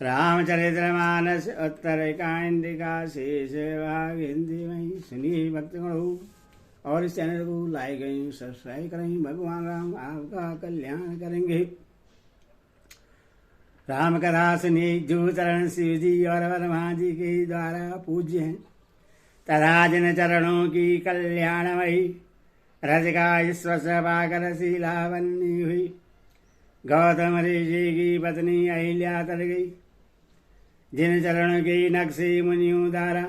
रामचरितमानस उत्तरकांडिका शेष भाग हिंदी में सुनिए भक्तगणों। और इस चैनल को लाइक करें, सब्सक्राइब करें। भगवान राम आपका कल्याण करेंगे। राम कथा सुनिए जो चरण शिव जी और वर्मा जी के द्वारा पूज्य हैं, तथा जिन चरणों की कल्याणमयी रज का स्पर्श पाकर शीला बनी हुई गौतम ऋषि की पत्नी अहिल्या तर गई। जिन चरणों के नक्शे मुनियों द्वारा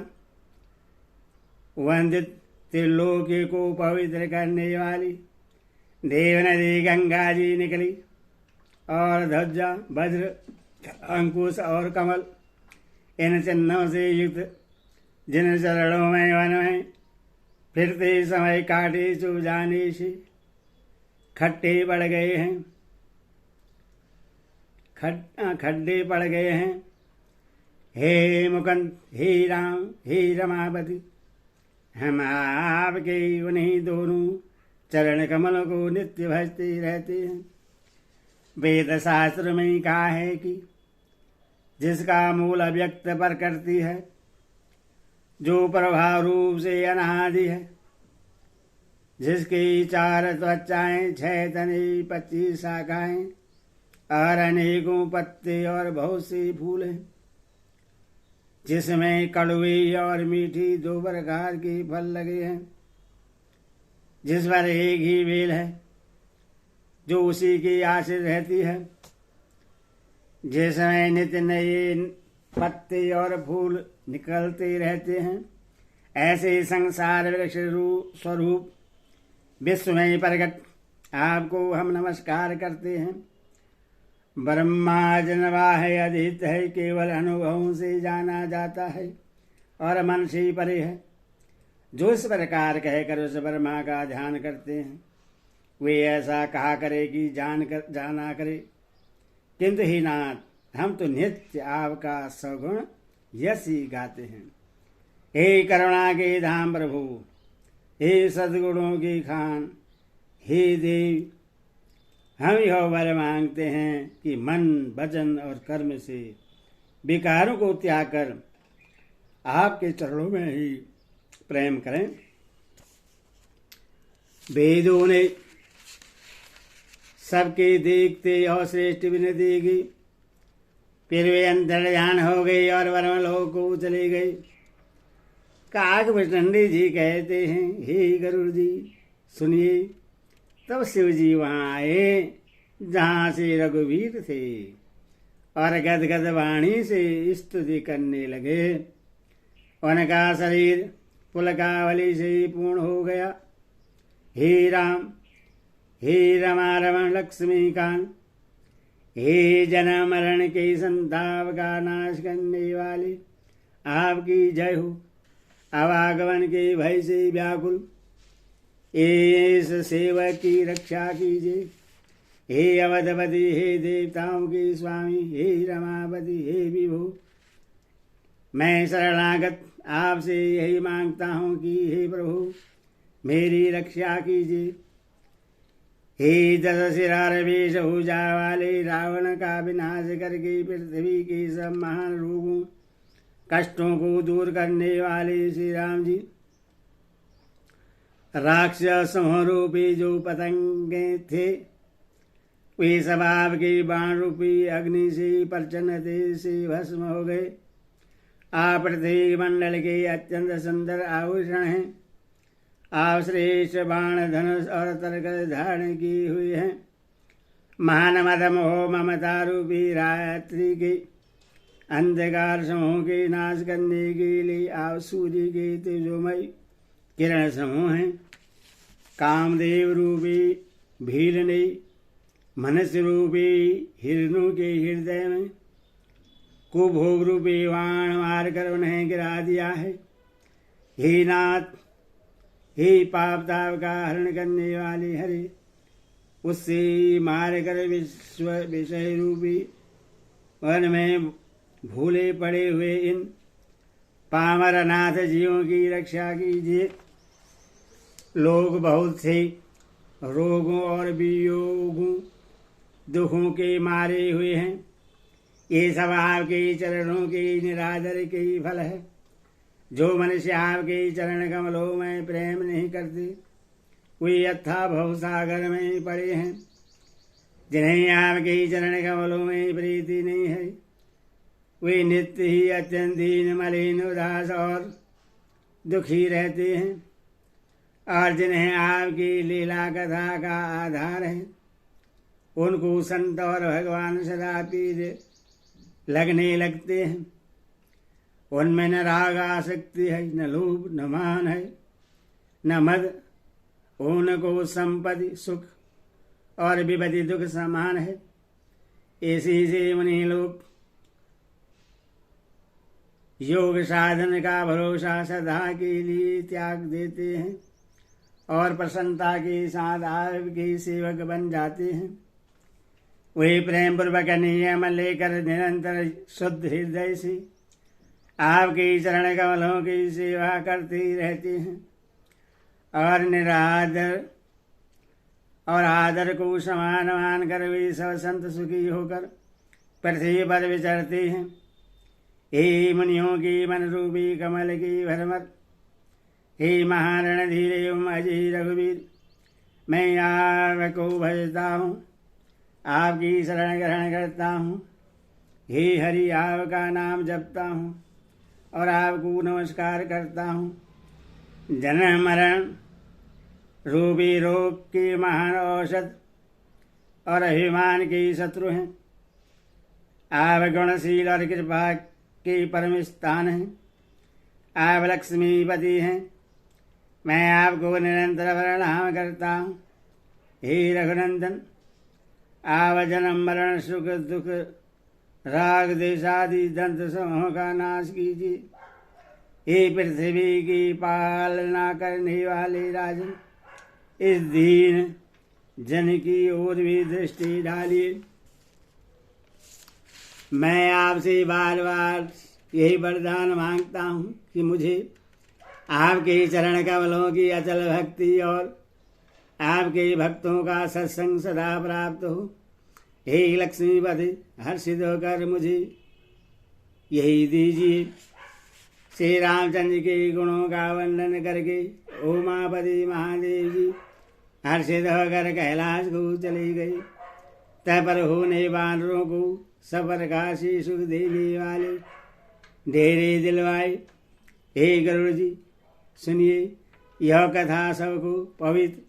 वंदित त्रिलोकी को पवित्र करने वाली देव नदी गंगा जी निकली, और ध्वजा वज्र अंकुश और कमल इन चिन्हों से युक्त जिन चरणों में वन में फिरते समय काटे चुभ जाने से खड्डे पड़ गए हैं, खड्डे पड़ गए हैं। हे मुकुंद, हे राम, हे रमापति, हम आपके उन्हीं दोनों चरण कमलों को नित्य भजते रहते हैं। वेद शास्त्र में कहा है कि जिसका मूल अव्यक्त पर करती है, जो प्रभाव रूप से अनादि है, जिसकी 4 त्वचाएं 6 तने 25 शाखाएं और अनेकों पत्ते और बहुत से फूल हैं, जिसमें कड़वी और मीठी 2 प्रकार के फल लगे हैं, जिस पर एक ही बेल है जो उसी की आश्रित रहती है, जिसमें नित्य नए पत्ते और फूल निकलते रहते हैं, ऐसे संसार वृक्ष स्वरूप विश्व में प्रकट आपको हम नमस्कार करते हैं। ब्रह्मा जनवाह अधीत है, केवल अनुभवों से जाना जाता है और मन से परे है। जो इस प्रकार कहकर उस ब्रह्मा का ध्यान करते हैं, वे ऐसा कहा करे कि जाना करे, किंतु ही नाथ, हम तो नित्य आपका सगुण यश ही गाते हैं। हे करुणा के धाम प्रभु, हे सद्गुणों की खान, हे देव, हम यह वर मांगते हैं कि मन वचन और कर्म से विकारों को त्याग कर आपके चरणों में ही प्रेम करें। वेदों ने सबके देखते और श्रेष्ठ विनती की, फिर वे अंतर्ध्यान हो गई और वर्मलोक को चले गए। काक भुजंडी जी कहते हैं, हे गरुड़ जी सुनिए। तब शिव जी वहां आए जहां से रघुवीर थे, और गदगद वाणी से स्तुति करने लगे। उनका शरीर पुलकावली से पूर्ण हो गया। हे राम, हे रमा रमण लक्ष्मीकांत, हे जन्म मरण के संताप का नाश करने वाले, आपकी जय हो। आवागमन के भय से व्याकुल इस सेवक की रक्षा कीजिए। हे अवधपति, हे देवताओं के स्वामी, हे रमापति, हे विभु, मैं शरणागत आपसे यही मांगता हूँ कि हे प्रभु मेरी रक्षा कीजिए। हे 10 सिरार वेश भुजा वाले, रावण का विनाश करके पृथ्वी के सब महान रोगों कष्टों को दूर करने वाले श्री राम जी, राक्षस रूपी जो पतंगे थे, वे सब आपके बाण रूपी अग्नि से प्रचंड तेज से भस्म हो गए। आप पृथ्वी मंडल के अत्यंत सुंदर आभूषण हैं। आप श्रेष्ठ बाण धनुष और तरकस धारण किए हुए हैं। महान मद मोह ममता रूपी रात्रि के अंधकार समूह के नाश करने के लिए आप सूर्य के तेजोमय किरण समूह हैं। कामदेव रूपी भील ने मनुष्य रूपी हिरणों के हृदय में कुभोग रूपी बाण मारकर उन्हें गिरा दिया है। हे नाथ, हे पाप ताप का हरण करने वाले हरे, उससे मारकर विश्व विषय रूपी वन में भूले पड़े हुए इन पामर नाथ जीवों की रक्षा कीजिए। लोग बहुत से रोगों और वियोगों दुखों के मारे हुए हैं। ये सब आपके चरणों के निरादर के ही फल है। जो मनुष्य आपके चरण कमलों में प्रेम नहीं करते वे अथा भवसागर में पड़े हैं। जिन्हें आपके चरण कमलों में प्रीति नहीं है वे नित्य ही अत्यंत दीन मलिन उदास और दुखी रहते हैं। और जिन्हें आपकी लीला कथा का आधार है उनको संत और भगवान सदा पीर लगने लगते हैं। उनमें न राग आसक्ति है, न लोभ, न मान है, न मद। उनको संपत्ति सुख और विपत्ति दुख समान है। इसी से उन्हीं लोग योग साधन का भरोसा सदा के लिए त्याग देते हैं और प्रसन्नता के साथ आपके सेवक बन जाते हैं। वे प्रेम पूर्वक नियम लेकर निरंतर शुद्ध हृदय से आपके चरण कमलों की सेवा करते रहते हैं और निरादर और आदर को समान मानकर वे सब संत सुखी होकर पृथ्वी पर विचरते हैं। हे मुनियों की मन रूपी कमल की भरमर, हे महारण धीरे अजय रघुवीर, मैं आपको भजता हूँ, आपकी शरण ग्रहण करता हूँ। हे हरि, आपका नाम जपता हूँ और आपको नमस्कार करता हूँ। जन्म मरण रूपी रोग के महान औषध और अभिमान के शत्रु हैं। आप गुणशील और कृपा के परम स्थान हैं। आप लक्ष्मीपति हैं। मैं आपको निरंतर प्रणाम करता हूँ। हे रघुनंदन, आप जन्म मरण सुख दुख राग देशादि दंत समूह का नाश कीजिए। हे पृथ्वी की पालना करने वाले राजन, इस दीन जन की ओर भी दृष्टि डालिए। मैं आपसे बार बार यही वरदान मांगता हूँ कि मुझे आपके चरण कमलों की अचल भक्ति और आपके भक्तों का सत्संग सदा प्राप्त हो। हे लक्ष्मीपति, हर्षित होकर मुझे यही दीजिए। श्री रामचंद्र के गुणों का वर्णन करके उमापति महादेव जी हर्षित होकर कैलाश को चली गई। तब पर होने वानरों को सब प्रकार से सुख देने वाले डेरे दिलवाए। हे गरुड़ जी, सुनिए, यह कथा सबको पवित्र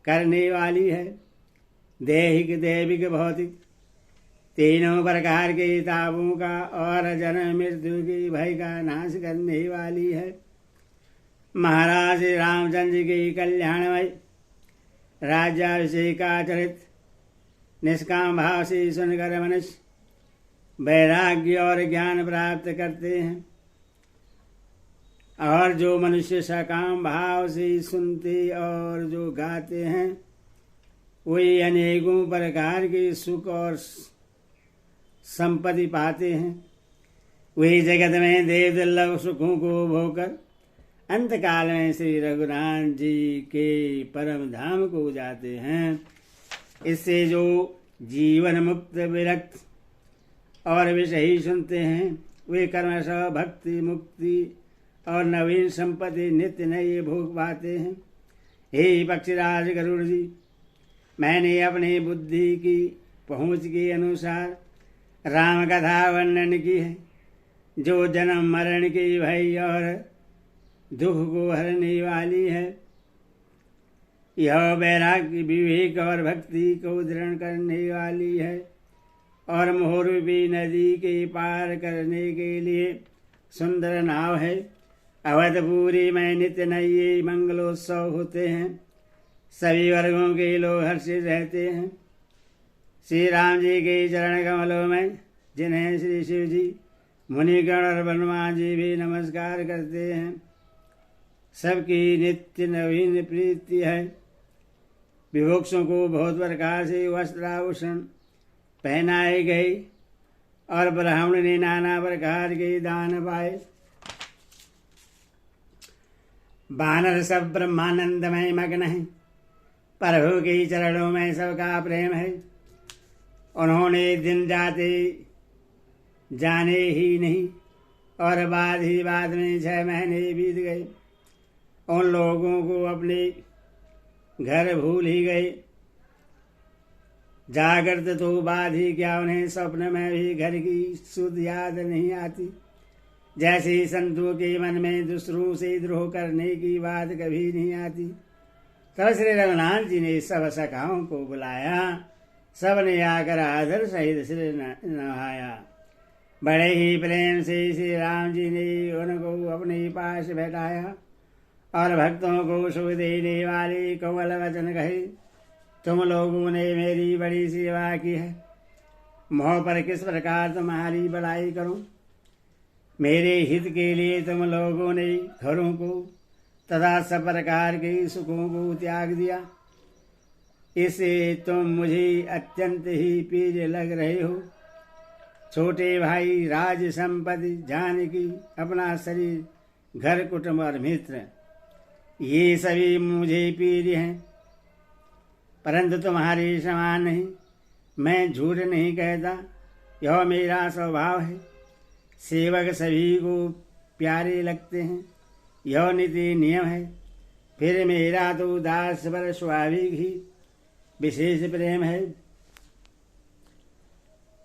करने वाली है। दैहिक दैविक भौतिक तीनों प्रकार के तापों का और जन्म मृत्यु के भय का नाश करने वाली है। महाराज रामचंद्र के कल्याणमय राज्याभिषेकाचरित निष्काम भाव से सुनकर मनुष्य वैराग्य और ज्ञान प्राप्त करते हैं। और जो मनुष्य सकाम भाव से सुनते और जो गाते हैं वे अनेकों प्रकार के सुख और संपत्ति पाते हैं। वे जगत में देव दुर्लभ सुखों को भोगकर अंत काल में श्री रघुनाथ जी के परम धाम को जाते हैं। इससे जो जीवन मुक्त विरक्त और विषयी सुनते हैं वे कर्मशः भक्ति मुक्ति और नवीन संपत्ति नित्य नए भोग पाते हैं। हे पक्षीराज गरुड़ जी, मैंने अपनी बुद्धि की पहुँच के अनुसार राम कथा वर्णन की है, जो जन्म मरण के भय और दुख को हरने वाली है। यह वैराग्य विवेक और भक्ति को दृढ़ करने वाली है और मोहरूपी नदी के पार करने के लिए सुंदर नाव है। अवधपुरी में नित्य नए मंगलोत्सव होते हैं। सभी वर्गों के लोग हर्षित रहते हैं। श्री राम जी के चरण कमलों में जिन्हें श्री शिव जी मुनिगण और हनुमान जी भी नमस्कार करते हैं, सबकी नित्य नवीन प्रीति है। विभुक्षों को बहुत प्रकार से वस्त्राभूषण पहनाए गए और ब्राह्मण ने नाना प्रकार के दान पाए। वानर सब ब्रह्मानंद में मग्न है। प्रभु के चरणों में सबका प्रेम है। उन्होंने दिन जाते जाने ही नहीं, और बाद ही बाद में 6 महीने बीत गए। उन लोगों को अपने घर भूल ही गए। जागृत तो बाद ही क्या, उन्हें स्वप्न में भी घर की सुध याद नहीं आती। जैसे संतों के मन में दूसरों से द्रोह करने की बात कभी नहीं आती। तब श्री रघुनाथ जी ने सब सखाओं को बुलाया, सबने आकर आदर सहित सिर नहाया। बड़े ही प्रेम से श्री राम जी ने उनको अपने पास बैठाया और भक्तों को सुख देने वाले कोमल वचन कहे, तुम लोगों ने मेरी बड़ी सेवा की है, मोह पर किस प्रकार तुम्हारी बड़ाई करूं। मेरे हित के लिए तुम लोगों ने घरों को तथा सब प्रकार के सुखों को त्याग दिया। इससे तुम मुझे अत्यंत ही प्रिय लग रहे हो। छोटे भाई, राज संपत्ति, जानकी, अपना शरीर, घर, कुटुंब और मित्र, ये सभी मुझे प्रिय हैं, परंतु तुम्हारे समान नहीं। मैं झूठ नहीं कहता, यह मेरा स्वभाव है। सेवक सभी को प्यारे लगते हैं, यह नीति नियम है। फिर मेरा तो दास पर स्वाभाविक ही विशेष प्रेम है।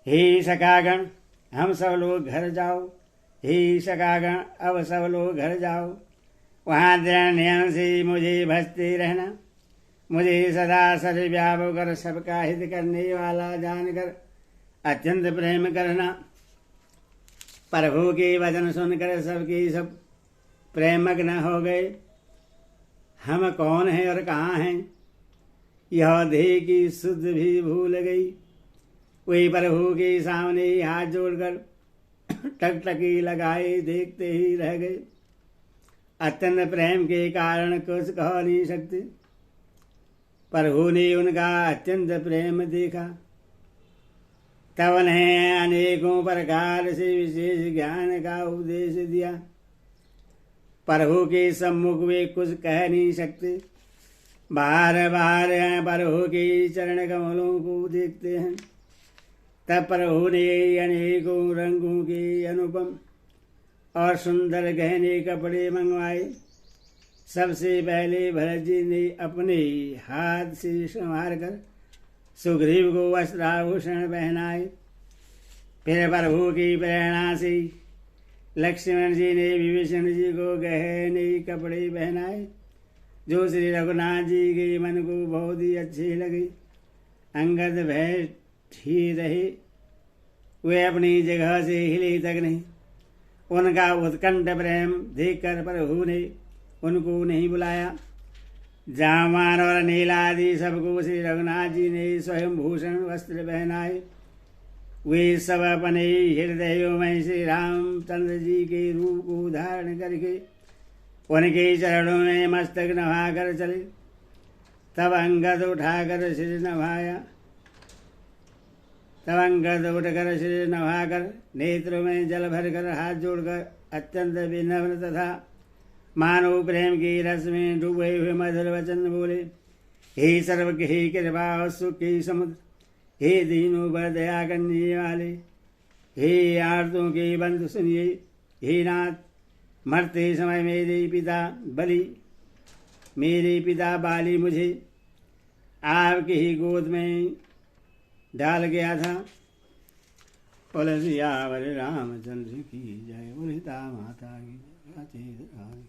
हे सखागण, हम सब लोग घर जाओ। हे सखागण, अब सब लोग घर जाओ। वहाँ दृढ़ नियम से मुझे भजते रहना। मुझे सदा सर्व व्यापक और सबका हित करने वाला जानकर अत्यंत प्रेम करना। प्रभु के वचन सुनकर सबके सब प्रेमग्न हो गए। हम कौन हैं और कहाँ हैं, यह देह की शुद्ध भी भूल गई। वे प्रभु के सामने हाथ जोड़कर टकटकी लगाए देखते ही रह गए। अत्यंत प्रेम के कारण कुछ कह नहीं सकते। प्रभु ने उनका अत्यंत प्रेम देखा, तब उन्हें अनेकों प्रकार से विशेष ज्ञान का उपदेश दिया। प्रभु के सम्मुख वे कुछ कह नहीं सकते, बार बार प्रभु के चरण कमलों को देखते हैं। तब प्रभु ने अनेकों रंगों के अनुपम और सुंदर गहने कपड़े मंगवाए। सबसे पहले भरत जी ने अपने हाथ से संवार कर सुग्रीव को वस्त्राभूषण पहनाए। फिर प्रभु की प्रेरणा से लक्ष्मण जी ने विभीषण जी को गहने कपड़े पहनाए, जो श्री रघुनाथ जी के मन को बहुत ही अच्छे लगे। अंगद भय ही रहे, वे अपनी जगह से हिले तक नहीं। उनका उत्कंठ प्रेम देखकर प्रभु ने उनको नहीं बुलाया। जामान और नीलादि सबको श्री रघुनाथ जी ने स्वयं भूषण वस्त्र पहनाए। वे सब अपने हृदयों में श्री रामचंद्र जी के रूप को धारण करके उनके चरणों में मस्तक नभाकर चले। तब अंगद उठाकर सिर नभाया। तब अंगद उठकर सिर नभाकर नेत्रों में जल भरकर हाथ जोड़कर अत्यंत विनम्र तथा मानव प्रेम के रस में डूबे हुए मधुर वचन बोले, हे सर्वज्ञ, हे कृपा और सुख के समुद्र, हे दीनों पर दया करने वाले, हे आर्तों के बंधु सुनिए। हे नाथ, मरते समय मेरे पिता बाली मुझे आपकी ही गोद में डाल गया था। बोले सियावर रामचंद्र की जय, बोले सीता माता की जय।